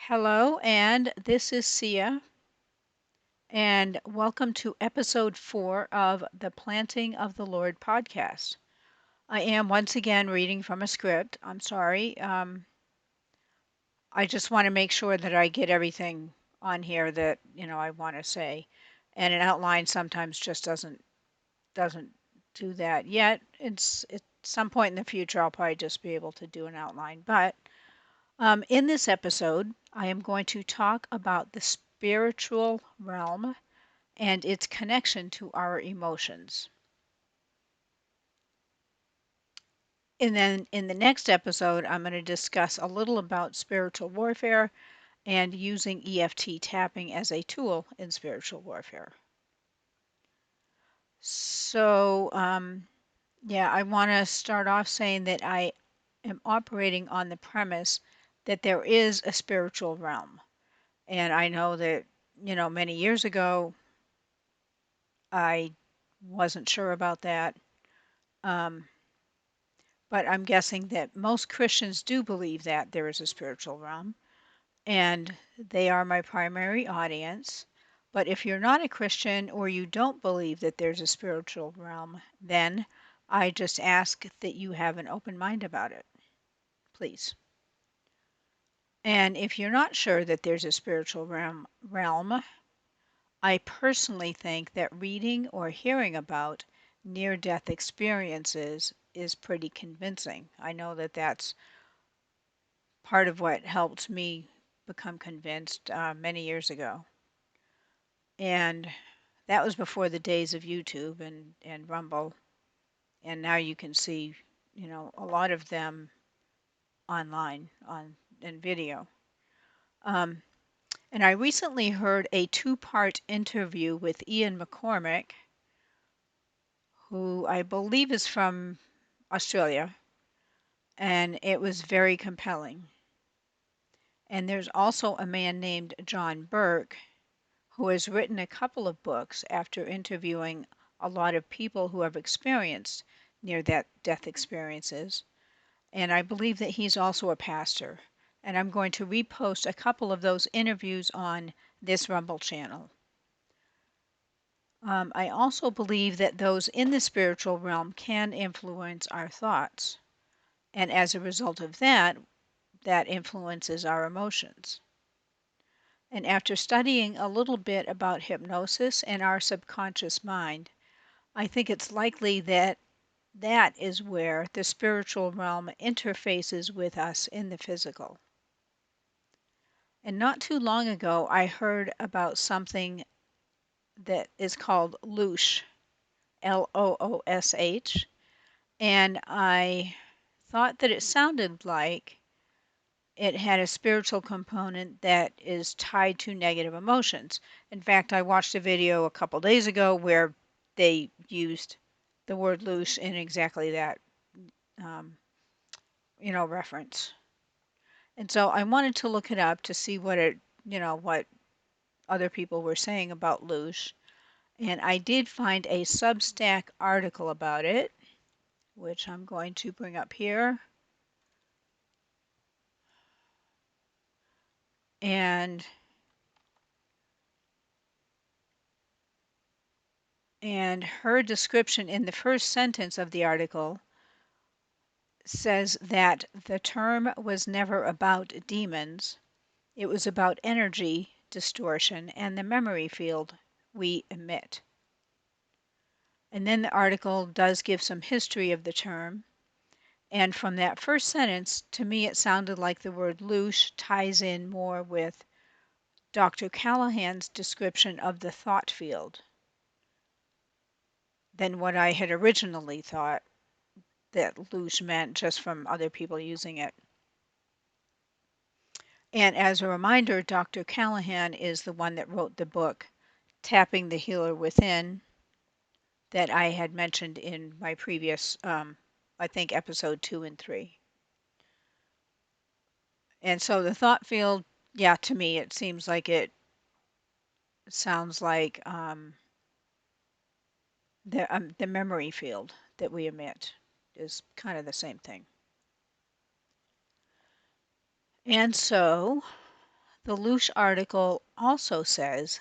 Hello, and this is Sia, and welcome to episode 4 of the Planting of the Lord podcast. I am once again reading from a script. I'm sorry. I just want to make sure that I get everything on here that, I want to say. And an outline sometimes just doesn't do that yet. It's at some point in the future I'll probably just be able to do an outline. But in this episode, I am going to talk about the spiritual realm and its connection to our emotions. And then in the next episode, I'm going to discuss a little about spiritual warfare and using EFT tapping as a tool in spiritual warfare. So, yeah, I want to start off saying that I am operating on the premise that there is a spiritual realm. And I know that, many years ago, I wasn't sure about that. Um, But I'm guessing that most Christians do believe that there is a spiritual realm, and they are my primary audience. But if you're not a Christian or you don't believe that there's a spiritual realm, then I just ask that you have an open mind about it, please. And if you're not sure that there's a spiritual realm, I personally think that reading or hearing about near death experiences is pretty convincing. I know that that's part of what helped me become convinced many years ago. And that was before the days of YouTube and Rumble. And now you can see, a lot of them online on in video. Um, and I recently heard a two-part interview with Ian McCormick, who I believe is from Australia, and it was very compelling. And there's also a man named John Burke who has written a couple of books after interviewing a lot of people who have experienced near death experiences. And I believe that he's also a pastor. And I'm going to repost a couple of those interviews on this Rumble channel. I also believe that those in the spiritual realm can influence our thoughts. And as a result of that, that influences our emotions. And after studying a little bit about hypnosis and our subconscious mind, I think it's likely that that is where the spiritual realm interfaces with us in the physical. And not too long ago, I heard about something that is called Loosh, Loosh, and I thought that it sounded like it had a spiritual component that is tied to negative emotions. In fact, I watched a video a couple days ago where they used the word loose in exactly that, um, reference. And so I wanted to look it up to see what other people were saying about loose. And I did find a Substack article about it, which I'm going to bring up here. And her description in the first sentence of the article says that the term was never about demons. It was about energy distortion and the memory field we emit. And then the article does give some history of the term. And from that first sentence, to me, it sounded like the word loosh ties in more with Dr. Callahan's description of the thought field than what I had originally thought that loosh meant just from other people using it. And as a reminder, Dr. Callahan is the one that wrote the book, Tapping the Healer Within, that I had mentioned in my previous, I think, episode 2 and 3. And so the thought field, yeah, to me, it seems like it sounds like the memory field that we emit is kind of the same thing. And so The Loosh article also says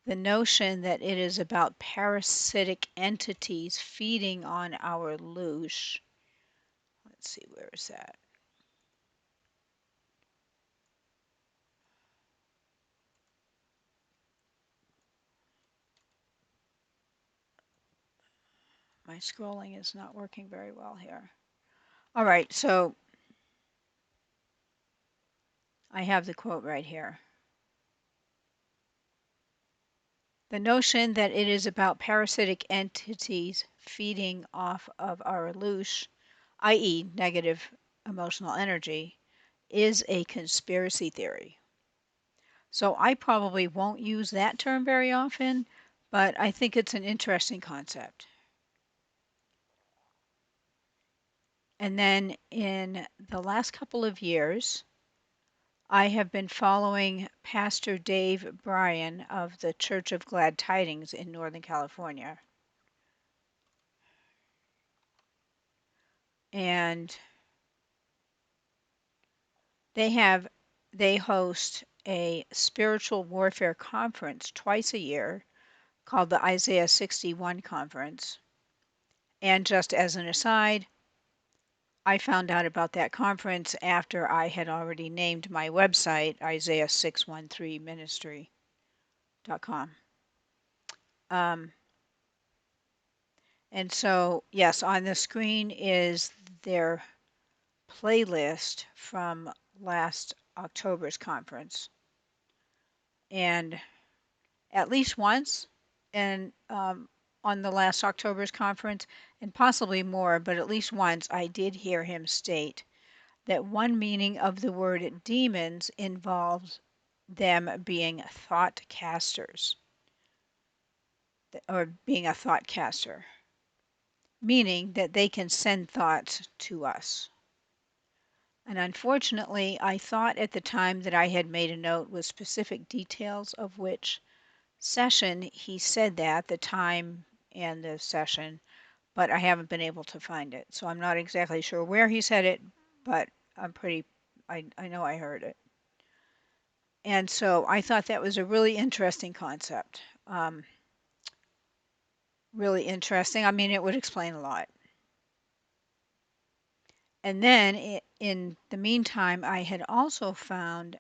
the notion that it is about parasitic entities feeding on our loosh. Let's see, where is that? My scrolling is not working very well here. All right, so I have the quote right here. The notion that it is about parasitic entities feeding off of our loosh, i.e., negative emotional energy, is a conspiracy theory. So I probably won't use that term very often, but I think it's an interesting concept. And then in the last couple of years, I have been following Pastor Dave Bryan of the Church of Glad Tidings in Northern California. And they host a spiritual warfare conference twice a year called the Isaiah 61 Conference. And just as an aside, I found out about that conference after I had already named my website Isaiah613ministry.com. And so, yes, on the screen is their playlist from last October's conference. And at least once, and on the last October's conference, and possibly more, but at least once, I did hear him state that one meaning of the word demons involves them being thought casters, or being a thought caster, meaning that they can send thoughts to us. And unfortunately, I thought at the time that I had made a note with specific details of which session he said that, the time and the session, but I haven't been able to find it. So I'm not exactly sure where he said it, but I know I heard it. And so I thought that was a really interesting concept. Really interesting. I mean, it would explain a lot. And then in the meantime, I had also found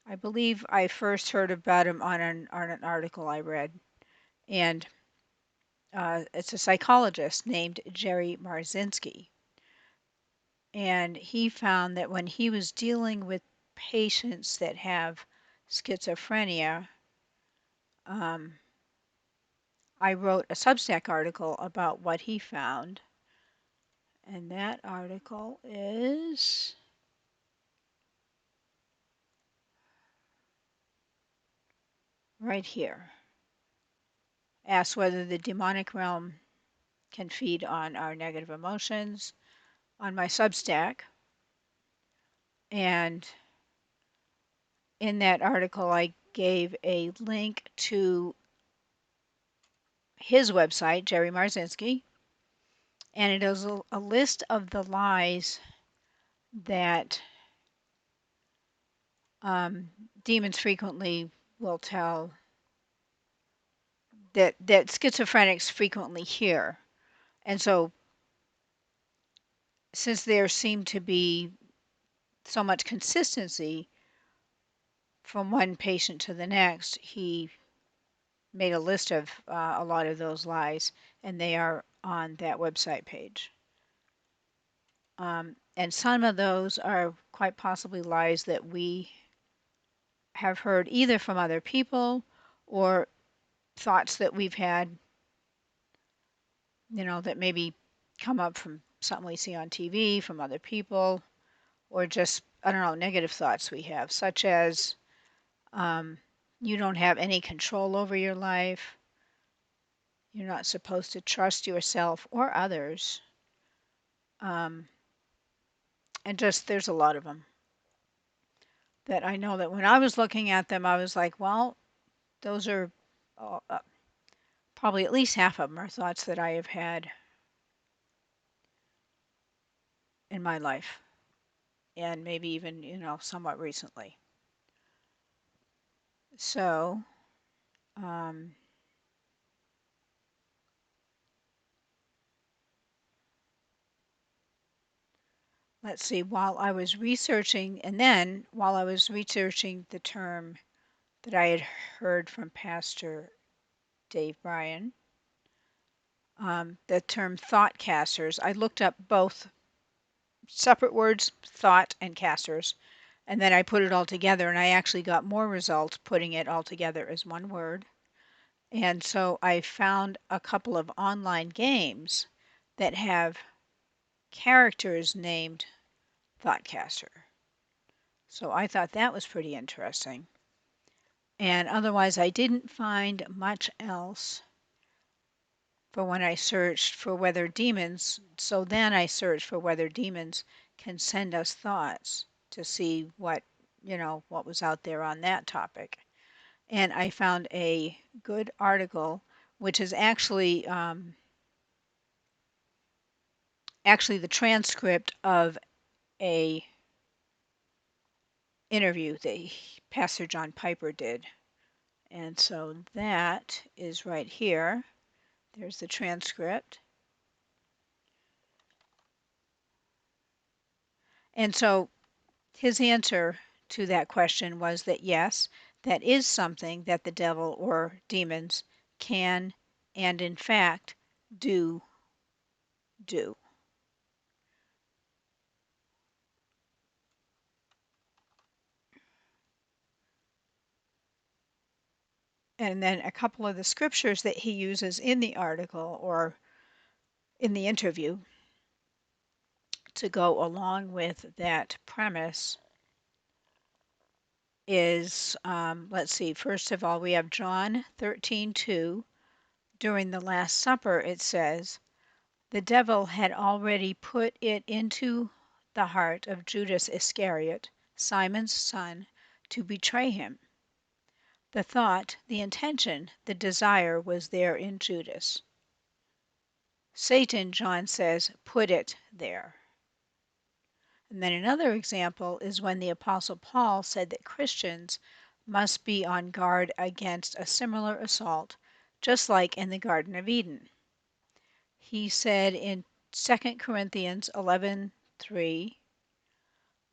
I believe I first heard about him on an article I read. And it's a psychologist named Jerry Marzinsky. And he found that when he was dealing with patients that have schizophrenia, I wrote a Substack article about what he found. And that article is right here. Asks whether the demonic realm can feed on our negative emotions on my Substack. And in that article, I gave a link to his website, Jerry Marzinsky, and it is a list of the lies that demons frequently will tell, that schizophrenics frequently hear. And so, since there seemed to be so much consistency from one patient to the next, he made a list of a lot of those lies, and they are on that website page. And some of those are quite possibly lies that we have heard either from other people or thoughts that we've had, that maybe come up from something we see on TV, from other people, or just, I don't know, negative thoughts we have, such as you don't have any control over your life, you're not supposed to trust yourself or others. And just there's a lot of them that I know that when I was looking at them, I was like, well, those are probably at least half of them are thoughts that I have had in my life. and maybe even, somewhat recently. So, um, let's see, while I was researching, and then while I was researching the term that I had heard from Pastor Dave Bryan, the term thought casters, I looked up both separate words, thought and casters, and then I put it all together, and I actually got more results putting it all together as one word. And so I found a couple of online games that have characters named Thoughtcaster. So I thought that was pretty interesting. And otherwise, I didn't find much else for when I searched for whether demons. So then I searched for whether demons can send us thoughts to see what was out there on that topic. And I found a good article, which is actually the transcript of a interview that Pastor John Piper did. And so that is right here. There's the transcript. And so his answer to that question was that yes, that is something that the devil or demons can and in fact do. And then a couple of the scriptures that he uses in the article or in the interview to go along with that premise is, let's see, first of all, we have John 13:2. During the Last Supper, it says, the devil had already put it into the heart of Judas Iscariot, Simon's son, to betray him. The thought, the intention, the desire was there in Judas. Satan, John says, put it there. And then another example is when the Apostle Paul said that Christians must be on guard against a similar assault, just like in the Garden of Eden. He said in 2 Corinthians 11:3,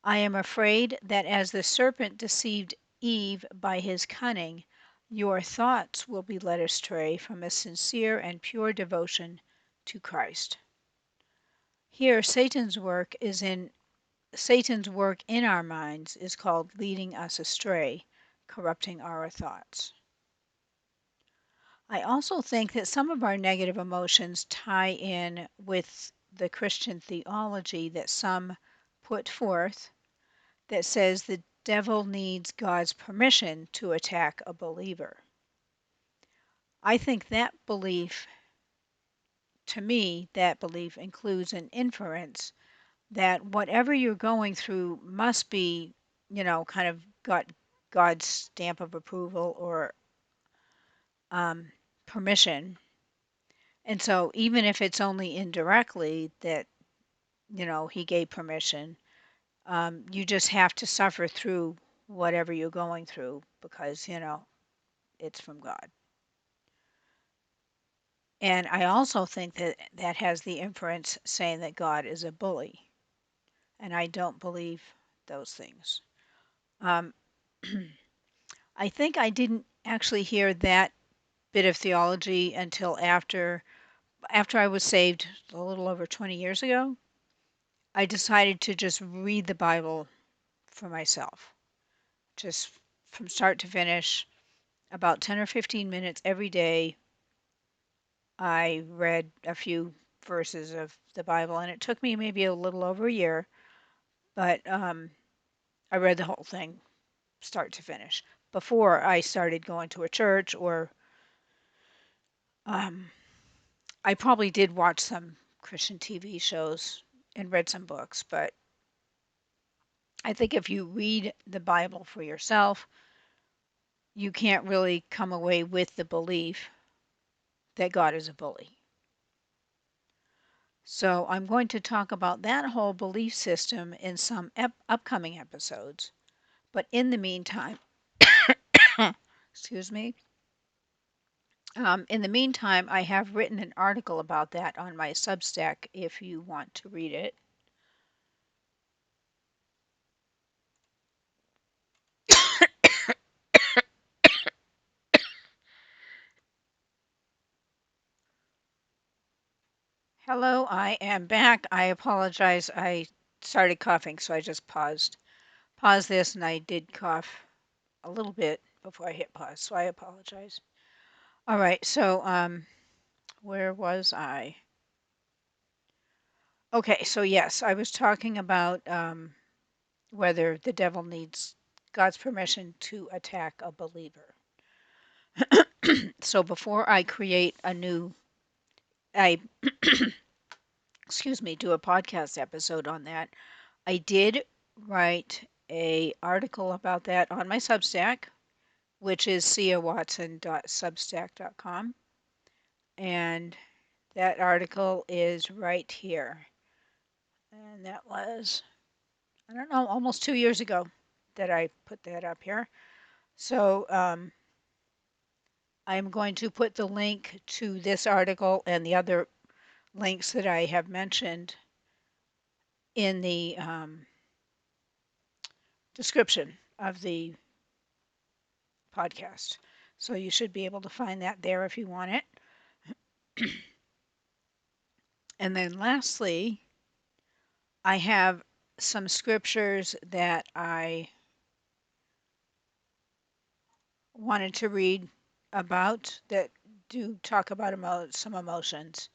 I am afraid that as the serpent deceived Eve by his cunning, your thoughts will be led astray from a sincere and pure devotion to Christ. Here, Satan's work in our minds is called leading us astray, corrupting our thoughts. I also think that some of our negative emotions tie in with the Christian theology that some put forth that says the devil needs God's permission to attack a believer. I think to me, that belief includes an inference that whatever you're going through must be, kind of got God's stamp of approval or permission. And so even if it's only indirectly that, he gave permission, you just have to suffer through whatever you're going through because, it's from God. And I also think that that has the inference saying that God is a bully. And I don't believe those things. Um, I think I didn't actually hear that bit of theology until after I was saved a little over 20 years ago. I decided to just read the Bible for myself, just from start to finish, about 10 or 15 minutes every day. I read a few verses of the Bible, and it took me maybe a little over a year, but I read the whole thing start to finish before I started going to a church or um, I probably did watch some Christian TV shows and read some books, but I think if you read the Bible for yourself, you can't really come away with the belief that God is a bully. So I'm going to talk about that whole belief system in some upcoming episodes. But in the meantime, excuse me, in the meantime, I have written an article about that on my Substack if you want to read it. Hello, I am back. I apologize. I started coughing, so I just paused this, and I did cough a little bit before I hit pause, so I apologize. All right, so where was I? Okay, so yes, I was talking about whether the devil needs God's permission to attack a believer. So before I create a new, I excuse me, do a podcast episode on that, I did write a article about that on my Substack, which is ciawatson.substack.com, and that article is right here. And that was, I don't know, almost 2 years ago that I put that up here. So I'm going to put the link to this article and the other links that I have mentioned in the description of the podcast. So you should be able to find that there if you want it. And then lastly, I have some scriptures that I wanted to read about that do talk about some emotions.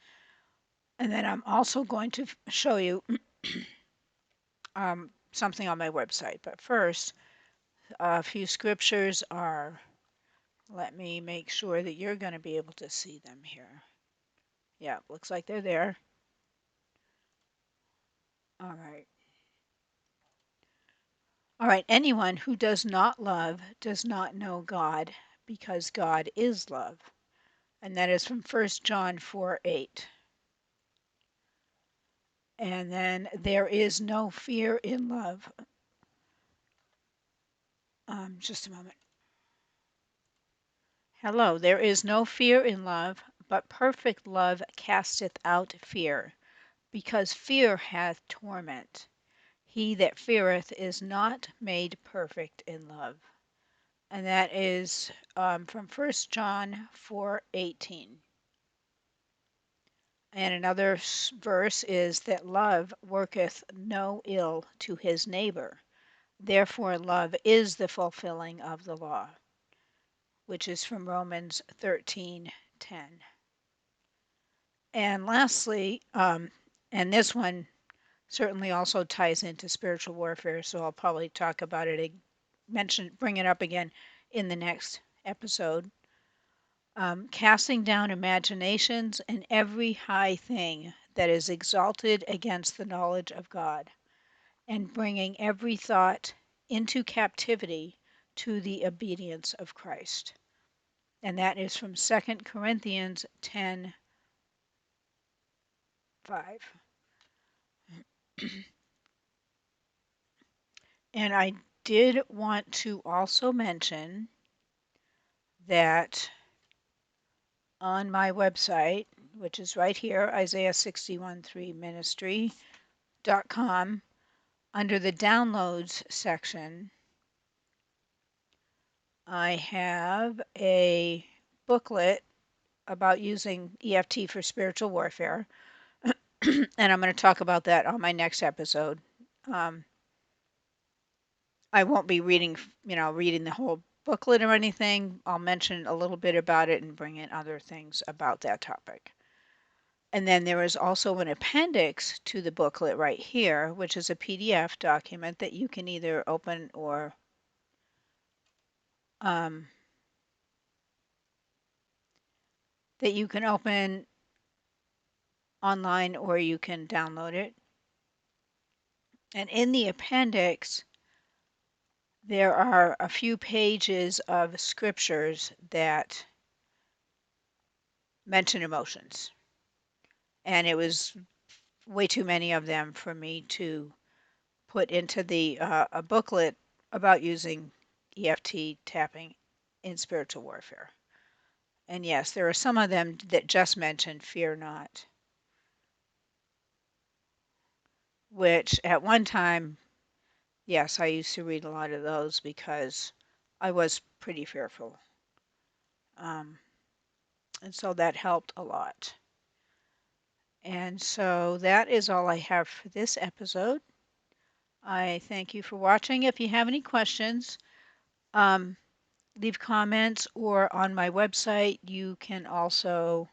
And then I'm also going to show you something on my website. But first, a few scriptures are, let me make sure that you're going to be able to see them here. Yeah, looks like they're there. All right. All right. Anyone who does not love does not know God because God is love. And that is from 1 John 4:8. And then there is no fear in love. Just a moment. Hello. There is no fear in love, but perfect love casteth out fear, because fear hath torment. He that feareth is not made perfect in love. And that is from 1 John 4:18. And another verse is that love worketh no ill to his neighbor. Therefore, love is the fulfilling of the law, which is from Romans 13:10. And lastly, and this one certainly also ties into spiritual warfare, so I'll probably talk about it, bring it up again in the next episode. Casting down imaginations and every high thing that is exalted against the knowledge of God, and bringing every thought into captivity to the obedience of Christ. And that is from 2 Corinthians 10:5. And I did want to also mention that on my website, which is right here, Isaiah613ministry.com, under the downloads section, I have a booklet about using EFT for spiritual warfare. And I'm going to talk about that on my next episode. I won't be reading the whole booklet or anything. I'll mention a little bit about it and bring in other things about that topic. And then there is also an appendix to the booklet right here, which is a PDF document that you can either open or that you can open online or you can download it. And in the appendix, there are a few pages of scriptures that mention emotions. And it was way too many of them for me to put into the a booklet about using EFT tapping in spiritual warfare. And yes, there are some of them that just mentioned fear not, which at one time, yes, I used to read a lot of those because I was pretty fearful. Um, and so that helped a lot. And so that is all I have for this episode. I thank you for watching. If you have any questions, um, leave comments, or on my website, you can also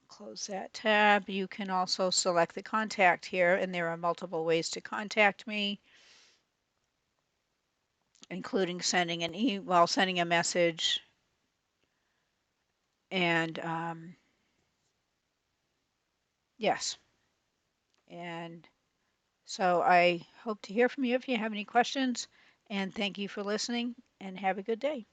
close that tab. You can also select the contact here, and there are multiple ways to contact me, including sending an email, sending a message, and yes. And so I hope to hear from you if you have any questions, and thank you for listening, and have a good day.